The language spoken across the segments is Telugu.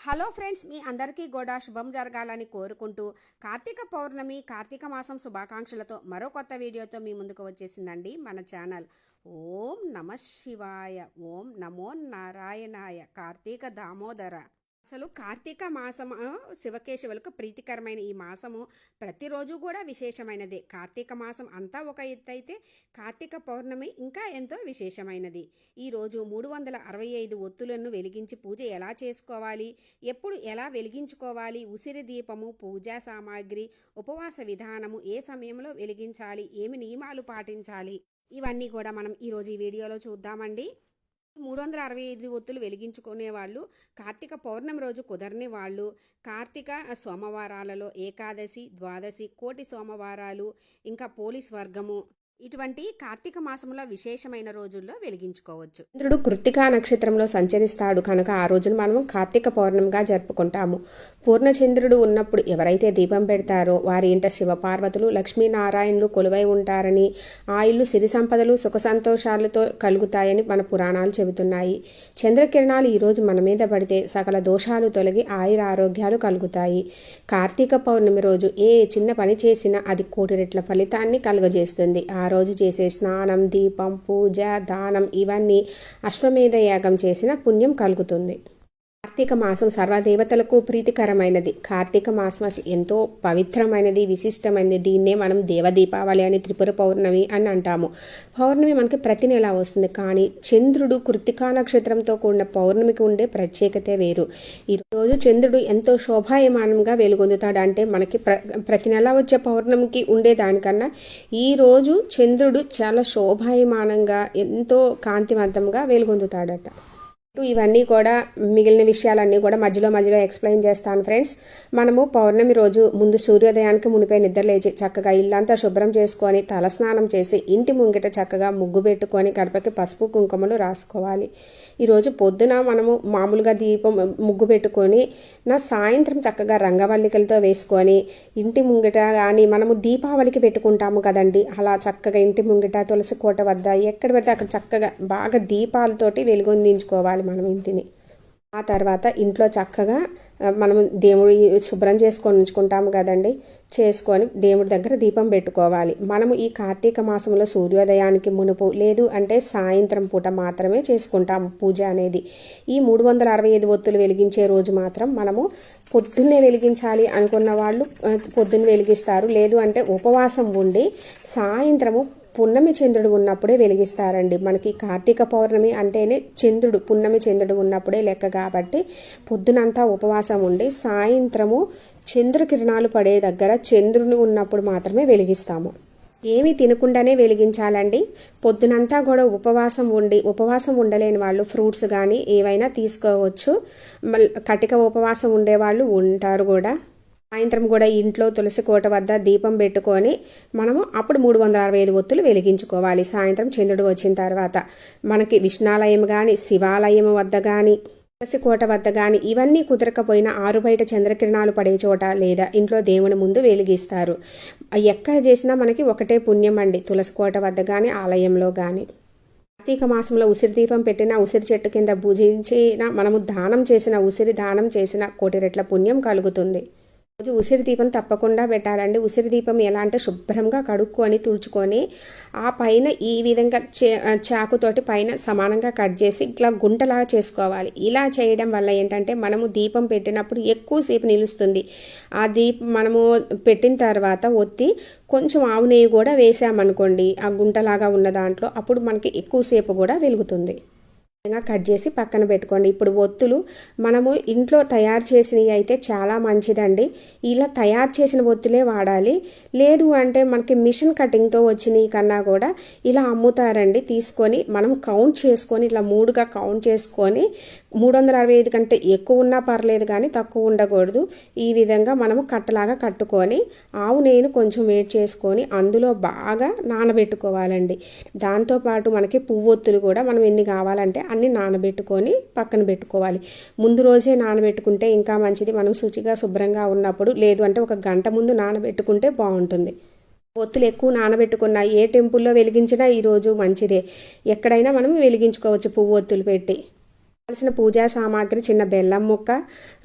హలో ఫ్రెండ్స్, మీ అందరికీ కూడా శుభం జరగాలని కోరుకుంటూ కార్తీక పౌర్ణమి కార్తీక మాసం శుభాకాంక్షలతో మరో కొత్త వీడియోతో మీ ముందుకు వచ్చేసిందండి మన ఛానల్. ఓం నమ శివాయ, ఓం నమో నారాయణాయ. కార్తీక దామోదర. అసలు కార్తీక మాసము శివకేశవులకు ప్రీతికరమైన ఈ మాసము ప్రతిరోజు కూడా విశేషమైనదే. కార్తీక మాసం అంతా ఒక ఎత్తు అయితే కార్తీక పౌర్ణమి ఇంకా ఎంతో విశేషమైనది. ఈరోజు 365 ఒత్తులను వెలిగించి పూజ ఎలా చేసుకోవాలి, ఎప్పుడు ఎలా వెలిగించుకోవాలి, ఉసిరి దీపము, పూజా సామాగ్రి, ఉపవాస విధానము, ఏ సమయంలో వెలిగించాలి, ఏమి నియమాలు పాటించాలి, ఇవన్నీ కూడా మనం ఈరోజు ఈ వీడియోలో చూద్దామండి. 365 ఒత్తులు వెలిగించుకునే వాళ్ళు, కార్తీక పౌర్ణమి రోజు కుదరని వాళ్ళు, కార్తీక సోమవారాలలో ఏకాదశి, ద్వాదశి, కోటి సోమవారాలు, ఇంకా పోలీస్ వర్గము, ఇటువంటి కార్తీక మాసంలో విశేషమైన రోజుల్లో వెలిగించుకోవచ్చు. చంద్రుడు కృత్తికా నక్షత్రంలో సంచరిస్తాడు కనుక ఆ రోజును మనము కార్తీక పౌర్ణమిగా జరుపుకుంటాము. పూర్ణచంద్రుడు ఉన్నప్పుడు ఎవరైతే దీపం పెడతారో వారి ఇంట శివపార్వతులు, లక్ష్మీనారాయణులు కొలువై ఉంటారని, ఆ ఇల్లు సిరి సంపదలు సుఖ సంతోషాలతో కలుగుతాయని మన పురాణాలు చెబుతున్నాయి. చంద్రకిరణాలు ఈరోజు మన మీద పడితే సకల దోషాలు తొలగి ఆయుర ఆరోగ్యాలు కలుగుతాయి. కార్తీక పౌర్ణమి రోజు ఏ చిన్న పని చేసినా అది కోటి రెట్ల ఫలితాన్ని కలుగజేస్తుంది. ఆ రోజు చేసే స్నానం, దీపం, పూజ, దానం ఇవన్నీ అశ్వమేధ యాగం చేసిన పుణ్యం కలుగుతుంది. కార్తీక మాసం సర్వదేవతలకు ప్రీతికరమైనది. కార్తీక మాసం ఎంతో పవిత్రమైనది, విశిష్టమైనది. దీన్నే మనం దేవదీపావళి అని, త్రిపుర పౌర్ణమి అని అంటాము. పౌర్ణమి మనకి ప్రతి నెల వస్తుంది, కానీ చంద్రుడు కృత్తికా నక్షత్రంతో కూడిన పౌర్ణమికి ఉండే ప్రత్యేకతే వేరు. ఈరోజు చంద్రుడు ఎంతో శోభాయమానంగా వెలుగొందుతాడు. అంటే మనకి ప్రతి నెల వచ్చే పౌర్ణమికి ఉండేదానికన్నా ఈరోజు చంద్రుడు చాలా శోభాయమానంగా ఎంతో కాంతివంతంగా వెలుగొందుతాడట. ఇవన్నీ కూడా మిగిలిన విషయాలన్నీ కూడా మధ్యలో ఎక్స్ప్లెయిన్ చేస్తాను ఫ్రెండ్స్. మనము పౌర్ణమి రోజు ముందు సూర్యోదయానికి మునిపై నిద్రలేచి చక్కగా ఇల్లంతా శుభ్రం చేసుకొని తలస్నానం చేసి ఇంటి ముంగిట చక్కగా ముగ్గు పెట్టుకొని గడపకి పసుపు కుంకుమలు రాసుకోవాలి. ఈరోజు పొద్దున మనము మామూలుగా దీపం ముగ్గు పెట్టుకొని సాయంత్రం చక్కగా రంగవల్లికలతో వేసుకొని ఇంటి ముంగిట కానీ మనము దీపావళికి పెట్టుకుంటాము కదండి, అలా చక్కగా ఇంటి ముంగిట తులసి కోట వద్ద ఎక్కడ పెడితే అక్కడ చక్కగా బాగా దీపాలతోటి వెలుగొందించుకోవాలి మనం ఇంటిని. ఆ తర్వాత ఇంట్లో చక్కగా మనము దేవుడి శుభ్రం చేసుకొని ఉంచుకుంటాము కదండి, చేసుకొని దేవుడి దగ్గర దీపం పెట్టుకోవాలి. మనము ఈ కార్తీక మాసంలో సూర్యోదయానికి మునుపు లేదు అంటే సాయంత్రం పూట మాత్రమే చేసుకుంటాము పూజ అనేది. ఈ 365 ఒత్తులు వెలిగించే రోజు మాత్రం మనము పొద్దున్నే వెలిగించాలి అనుకున్న వాళ్ళు పొద్దున్న వెలిగిస్తారు. లేదు అంటే ఉపవాసం ఉండి సాయంత్రము పున్నమి చంద్రుడు ఉన్నప్పుడే వెలిగిస్తారండి. మనకి కార్తీక పౌర్ణమి అంటేనే చంద్రుడు, పున్నమి చంద్రుడు ఉన్నప్పుడే లెక్క కాబట్టి పొద్దునంతా ఉపవాసం ఉండి సాయంత్రము చంద్రకిరణాలు పడే దగ్గర చంద్రుని ఉన్నప్పుడు మాత్రమే వెలిగిస్తాము. ఏమీ తినకుండానే వెలిగించాలండి. పొద్దునంతా కూడా ఉపవాసం ఉండలేని వాళ్ళు ఫ్రూట్స్ కానీ ఏవైనా తీసుకోవచ్చు. కటిక ఉపవాసం ఉండేవాళ్ళు ఉంటారు కూడా. సాయంత్రం కూడా ఇంట్లో తులసి కోట వద్ద దీపం పెట్టుకొని మనము అప్పుడు 365 ఒత్తులు వెలిగించుకోవాలి. సాయంత్రం చంద్రుడు వచ్చిన తర్వాత మనకి విష్ణాలయం కానీ, శివాలయం వద్ద కానీ, తులసి కోట వద్ద కానీ ఇవన్నీ కుదరకపోయినా ఆరు బయట చంద్రకిరణాలు పడే చోట లేదా ఇంట్లో దేవుని ముందు వెలిగిస్తారు. ఎక్కడ చేసినా మనకి ఒకటే పుణ్యం అండి, తులసి కోట వద్ద కానీ ఆలయంలో కానీ. కార్తీక మాసంలో ఉసిరి దీపం పెట్టిన, ఉసిరి చెట్టు కింద పూజించిన, మనము ఉసిరి దానం చేసిన కోటి రెట్ల పుణ్యం కలుగుతుంది. రోజు ఉసిరి దీపం తప్పకుండా పెట్టాలండి. ఉసిరి దీపం ఎలా అంటే శుభ్రంగా కడుక్కొని తుడుచుకొని ఆ పైన ఈ విధంగా చాకుతోటి పైన సమానంగా కట్ చేసి ఇట్లా గుంటలాగా చేసుకోవాలి. ఇలా చేయడం వల్ల ఏంటంటే మనము దీపం పెట్టినప్పుడు ఎక్కువసేపు నిలుస్తుంది. ఆ మనము పెట్టిన తర్వాత ఒత్తి కొంచెం ఆవు నెయ్యి కూడా వేసామనుకోండి ఆ గుంటలాగా ఉన్న దాంట్లో, అప్పుడు మనకి ఎక్కువసేపు కూడా వెలుగుతుంది. కట్ చేసి పక్కన పెట్టుకోండి. ఇప్పుడు ఒత్తులు మనము ఇంట్లో తయారు చేసినవి అయితే చాలా మంచిదండి. ఇలా తయారు చేసిన ఒత్తులే వాడాలి. లేదు అంటే మనకి మిషన్ కటింగ్తో వచ్చినవి కన్నా కూడా ఇలా అమ్ముతారండి. తీసుకొని మనం కౌంట్ చేసుకొని ఇట్లా 3గా కౌంట్ చేసుకొని 365 కంటే ఎక్కువ ఉన్నా పర్లేదు కానీ తక్కువ ఉండకూడదు. ఈ విధంగా మనము కట్టలాగా కట్టుకొని ఆవు నెయ్యిని కొంచెం వేడి చేసుకొని అందులో బాగా నానబెట్టుకోవాలండి. దాంతోపాటు మనకి పువ్వొత్తులు కూడా మనం ఎన్ని కావాలంటే అన్ని నానబెట్టుకొని పక్కన పెట్టుకోవాలి. ముందు రోజే నానబెట్టుకుంటే ఇంకా మంచిది. మనం శుచిగా శుభ్రంగా ఉన్నప్పుడు, లేదు అంటే 1 గంట ముందు నానబెట్టుకుంటే బాగుంటుంది. ఒత్తులు ఎక్కువ నానబెట్టుకున్న ఏ టెంపుల్లో వెలిగించినా ఈరోజు మంచిదే. ఎక్కడైనా మనం వెలిగించుకోవచ్చు పువ్వు ఒత్తులు పెట్టి. కావాల్సిన పూజా సామాగ్రి చిన్న బెల్లం ముక్క,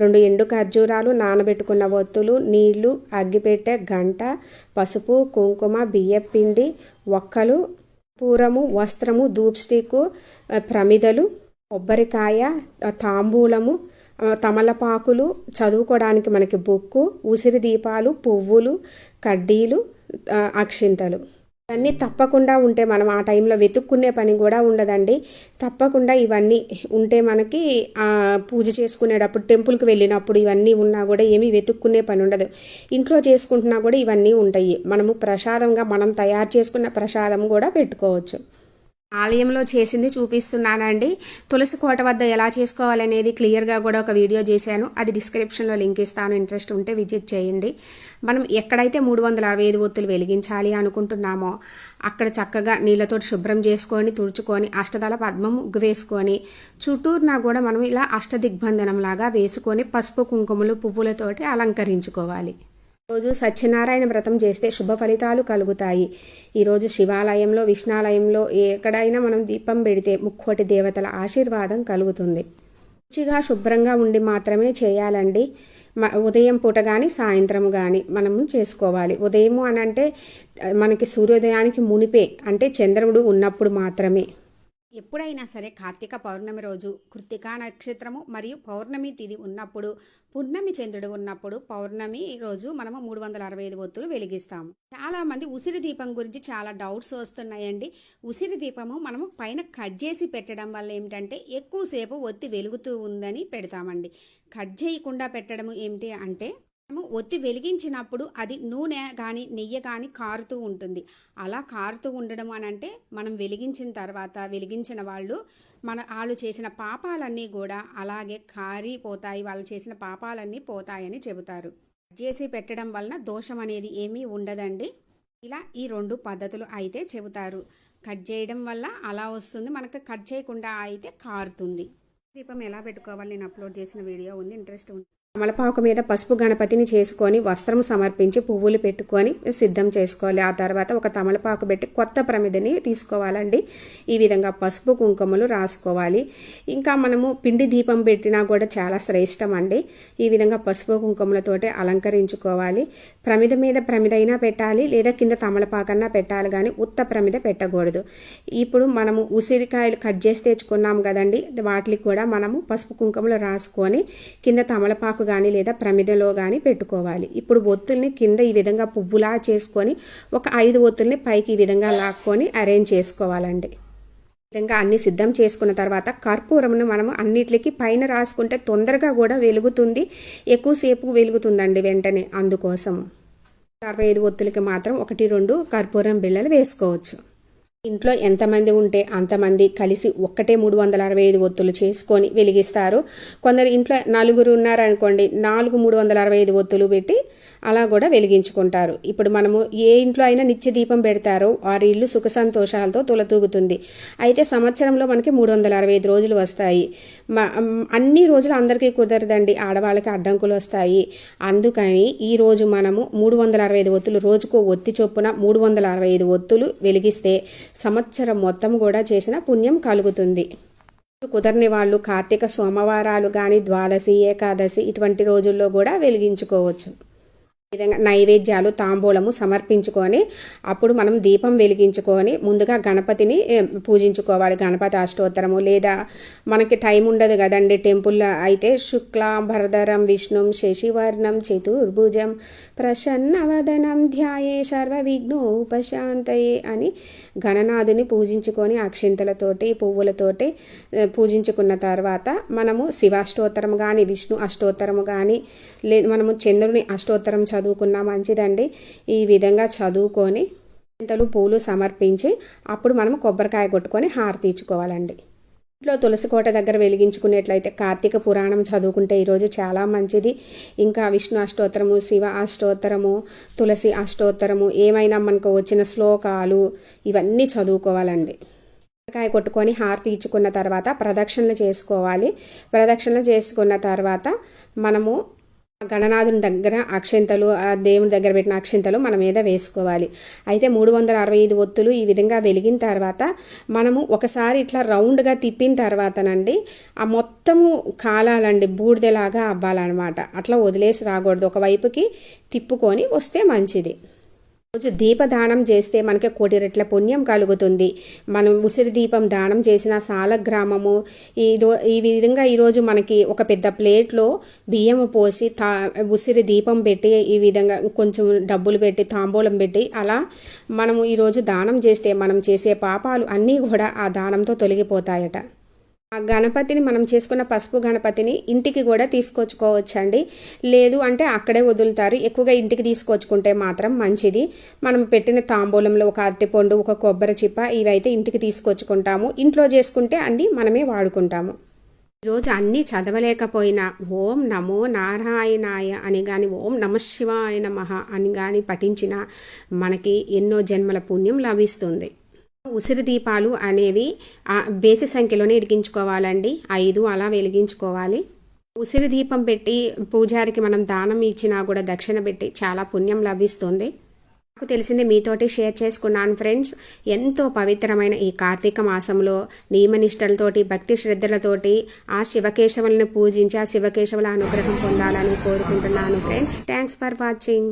2 ఎండు ఖర్జూరాలు, నానబెట్టుకున్న ఒత్తులు, నీళ్లు, అగ్గిపెట్టె, గంట, పసుపు, కుంకుమ, బియ్యపిండి, ఒక్కలు, పూరము, వస్త్రము, ధూప్ స్టిక్, ప్రమిదలు, కొబ్బరికాయ, తాంబూలము, తమలపాకులు, చదువుకోవడానికి మనకి బుక్కు, ఉసిరి దీపాలు, పువ్వులు, కడ్డీలు, అక్షింతలు ఇవన్నీ తప్పకుండా ఉంటే మనం ఆ టైంలో వెతుక్కునే పని కూడా ఉండదండి. తప్పకుండా ఇవన్నీ ఉంటే మనకి పూజ చేసుకునేటప్పుడు టెంపుల్కి వెళ్ళినప్పుడు ఇవన్నీ ఉన్నా కూడా ఏమీ వెతుక్కునే పని ఉండదు. ఇంట్లో చేసుకుంటున్నా కూడా ఇవన్నీ ఉంటాయి. మనము ప్రసాదంగా మనం తయారు చేసుకున్న ప్రసాదం కూడా పెట్టుకోవచ్చు. ఆలయంలో చేసింది చూపిస్తున్నానండి. తులసి కోట వద్ద ఎలా చేసుకోవాలనేది క్లియర్గా కూడా ఒక వీడియో చేశాను. అది డిస్క్రిప్షన్లో లింక్ ఇస్తాను, ఇంట్రెస్ట్ ఉంటే విజిట్ చేయండి. మనం ఎక్కడైతే 365 ఒత్తులు వెలిగించాలి అనుకుంటున్నామో అక్కడ చక్కగా నీళ్ళతో శుభ్రం చేసుకొని తుడుచుకొని అష్టదళ పద్మం ముగ్గు వేసుకొని చుట్టూరునా కూడా మనం ఇలా అష్టదిగ్బంధనం లాగా వేసుకొని పసుపు కుంకుమలు పువ్వులతోటి అలంకరించుకోవాలి. ఈరోజు సత్యనారాయణ వ్రతం చేస్తే శుభ ఫలితాలు కలుగుతాయి. ఈరోజు శివాలయంలో, విష్ణాలయంలో ఎక్కడైనా మనం దీపం పెడితే ముక్కోటి దేవతల ఆశీర్వాదం కలుగుతుంది. రుచిగా శుభ్రంగా ఉండి మాత్రమే చేయాలండి. ఉదయం పూట కానీ సాయంత్రం కానీ మనము చేసుకోవాలి. ఉదయము అని అంటే మనకి సూర్యోదయానికి మునిపే, అంటే చంద్రుడు ఉన్నప్పుడు మాత్రమే. ఎప్పుడైనా సరే కార్తీక పౌర్ణమి రోజు కృత్తికా నక్షత్రము మరియు పౌర్ణమి తిథి ఉన్నప్పుడు, పున్నమి చంద్రుడు ఉన్నప్పుడు పౌర్ణమి రోజు మనము 365 ఒత్తులు వెలిగిస్తాము. చాలామంది ఉసిరి దీపం గురించి చాలా డౌట్స్ వస్తున్నాయండి. ఉసిరి దీపము మనము పైన కట్ చేసి పెట్టడం వల్ల ఏమిటంటే ఎక్కువసేపు ఒత్తి వెలుగుతూ ఉందని పెడతామండి. కట్ చేయకుండా పెట్టడం ఏమిటి అంటే మనము ఒత్తి వెలిగించినప్పుడు అది నూనె కానీ నెయ్యి కానీ కారుతూ ఉంటుంది. అలా కారుతూ ఉండడం అని అంటే మనం వెలిగించిన తర్వాత వెలిగించిన వాళ్ళు చేసిన పాపాలన్నీ కూడా అలాగే కారిపోతాయి, వాళ్ళు చేసిన పాపాలన్నీ పోతాయని చెబుతారు. కట్ చేసి పెట్టడం వలన దోషం అనేది ఏమీ ఉండదండి. ఇలా ఈ 2 పద్ధతులు అయితే చెబుతారు. కట్ చేయడం వల్ల అలా వస్తుంది, మనకు కట్ చేయకుండా అయితే కారుతుంది. దీపం ఎలా పెట్టుకోవాలి నేను అప్లోడ్ చేసిన వీడియో ఉంది, ఇంట్రెస్ట్ ఉంది. తమలపాకు మీద పసుపు గణపతిని చేసుకొని వస్త్రం సమర్పించి పువ్వులు పెట్టుకొని సిద్ధం చేసుకోవాలి. ఆ తర్వాత ఒక తమలపాకు పెట్టి కొత్త ప్రమిదని తీసుకోవాలండి. ఈ విధంగా పసుపు కుంకుమలు రాసుకోవాలి. ఇంకా మనము పిండి దీపం పెట్టినా కూడా చాలా శ్రేష్టం అండి. ఈ విధంగా పసుపు కుంకుమలతోటి అలంకరించుకోవాలి. ప్రమిద మీద ప్రమిదైనా పెట్టాలి, లేదా కింద తమలపాకన్నా పెట్టాలి, కానీ ఉత్త ప్రమిద పెట్టకూడదు. ఇప్పుడు మనము ఉసిరికాయలు కట్ చేసి తెచ్చుకున్నాం కదండి, వాటికి కూడా మనము పసుపు కుంకుమలు రాసుకొని కింద తమలపాకు కానీ లేదా ప్రమిదలో కానీ పెట్టుకోవాలి. ఇప్పుడు ఒత్తుల్ని కింద ఈ విధంగా పువ్వులా చేసుకొని ఒక 5 ఒత్తుల్ని పైకి ఈ విధంగా లాక్కొని అరేంజ్ చేసుకోవాలండి. ఈ విధంగా అన్ని సిద్ధం చేసుకున్న తర్వాత కర్పూరంను మనం అన్నిటికీ పైన రాసుకుంటే తొందరగా కూడా వెలుగుతుంది, ఎక్కువసేపు వెలుగుతుందండి వెంటనే. అందుకోసం 65 ఒత్తులకి మాత్రం 1-2 కర్పూరం బిళ్ళలు వేసుకోవచ్చు. ఇంట్లో ఎంతమంది ఉంటే అంతమంది కలిసి ఒక్కటే 365 ఒత్తులు చేసుకొని వెలిగిస్తారు. కొందరు ఇంట్లో 4 ఉన్నారనుకోండి, 4 365 ఒత్తులు పెట్టి అలా కూడా వెలిగించుకుంటారు. ఇప్పుడు మనము ఏ ఇంట్లో అయినా నిత్య దీపం పెడతారో వారి ఇల్లు సుఖ సంతోషాలతో తులతూగుతుంది. అయితే సంవత్సరంలో మనకి 365 రోజులు వస్తాయి. అన్ని రోజులు అందరికీ కుదరదండి, ఆడవాళ్ళకి అడ్డంకులు వస్తాయి. అందుకని ఈరోజు మనము 365 ఒత్తులు, రోజుకో ఒత్తి చొప్పున 365 ఒత్తులు వెలిగిస్తే సంవత్సరం మొత్తం కూడా చేసిన పుణ్యం కలుగుతుంది. కుదరని వాళ్ళు కార్తీక సోమవారాలు కానీ, ద్వాదశి, ఏకాదశి ఇటువంటి రోజుల్లో కూడా వెలిగించుకోవచ్చు. విధంగా నైవేద్యాలు, తాంబూలము సమర్పించుకొని అప్పుడు మనం దీపం వెలిగించుకొని ముందుగా గణపతిని పూజించుకోవాలి. గణపతి అష్టోత్తరము, లేదా మనకి టైం ఉండదు కదండి టెంపుల్లో అయితే శుక్లాంబరధరం విష్ణుం శశివర్ణం చతుర్భుజం ప్రసన్నవదనం ధ్యాయే సర్వ విఘ్నోపశాంతయే అని గణనాథుని పూజించుకొని అక్షింతలతోటి పువ్వులతోటి పూజించుకున్న తర్వాత మనము శివాష్టోత్తరం కానీ, విష్ణు అష్టోత్తరము కానీ, లేదు మనము చంద్రుని అష్టోత్తరం చదువుకున్నా మంచిదండి. ఈ విధంగా చదువుకొని చింతలు పూలు సమర్పించి అప్పుడు మనం కొబ్బరికాయ కొట్టుకొని హారతి ఇచ్చుకోవాలండి. ఇంట్లో తులసి కోట దగ్గర వెలిగించుకునేట్లయితే కార్తీక పురాణం చదువుకుంటే ఈరోజు చాలా మంచిది. ఇంకా విష్ణు అష్టోత్తరము, శివ అష్టోత్తరము, తులసి అష్టోత్తరము, ఏమైనా మనకు వచ్చిన శ్లోకాలు ఇవన్నీ చదువుకోవాలండి. కొబ్బరికాయ కొట్టుకొని హారతి ఇచ్చుకున్న తర్వాత ప్రదక్షిణలు చేసుకోవాలి. ప్రదక్షిణలు చేసుకున్న తర్వాత మనము గణనాథుని దగ్గర అక్షింతలు, ఆ దేవుని దగ్గర పెట్టిన అక్షింతలు మన మీద వేసుకోవాలి. అయితే 365 ఒత్తులు ఈ విధంగా వెలిగిన తర్వాత మనము ఒకసారి ఇట్లా రౌండ్గా తిప్పిన తర్వాతనండి ఆ మొత్తము కాలాలండి, బూడిదలాగా అవ్వాలన్నమాట. అట్లా వదిలేసి రాకూడదు, ఒకవైపుకి తిప్పుకొని వస్తే మంచిది. రోజు దీపదానం చేస్తే మనకి 1,000 రెట్ల పుణ్యం కలుగుతుంది. మనం ఉసిరి దీపం దానం చేసిన సాలగ్రామము ఈ విధంగా ఈరోజు మనకి ఒక పెద్ద ప్లేట్లో బియ్యము పోసి ఉసిరి దీపం పెట్టి ఈ విధంగా కొంచెం డబ్బులు పెట్టి తాంబూలం పెట్టి అలా మనము ఈరోజు దానం చేస్తే మనం చేసే పాపాలు అన్నీ కూడా ఆ దానంతో తొలగిపోతాయట. ఆ గణపతిని మనం చేసుకున్న పసుపు గణపతిని ఇంటికి కూడా తీసుకొచ్చుకోవచ్చండి. లేదు అంటే అక్కడే వదులుతారు. ఎక్కువగా ఇంటికి తీసుకొచ్చుకుంటే మాత్రం మంచిది. మనం పెట్టిన తాంబూలంలో ఒక అరటిపండు, ఒక కొబ్బరి చిప్ప ఇవైతే ఇంటికి తీసుకొచ్చుకుంటాము. ఇంట్లో చేసుకుంటే అన్నీ మనమే వాడుకుంటాము. ఈరోజు అన్నీ చదవలేకపోయినా ఓం నమో నారాయణాయ అని కానీ ఓం నమఃశివాయ నమః అని కానీ పఠించిన మనకి ఎన్నో జన్మల పుణ్యం లభిస్తుంది. ఉసిరి దీపాలు అనేవి బేసి సంఖ్యలోనే వెలిగించుకోవాలండి. 5 అలా వెలిగించుకోవాలి. ఉసిరి దీపం పెట్టి పూజారికి మనం దానం ఇచ్చినా కూడా దక్షిణ పెట్టి చాలా పుణ్యం లభిస్తుంది. నాకు తెలిసింది మీతోటి షేర్ చేసుకున్నాను ఫ్రెండ్స్. ఎంతో పవిత్రమైన ఈ కార్తీక మాసంలో నియమనిష్టలతోటి భక్తి శ్రద్ధలతోటి ఆ శివకేశవులను పూజించి ఆ శివకేశవుల అనుగ్రహం పొందాలని కోరుకుంటున్నాను ఫ్రెండ్స్. Thanks for watching.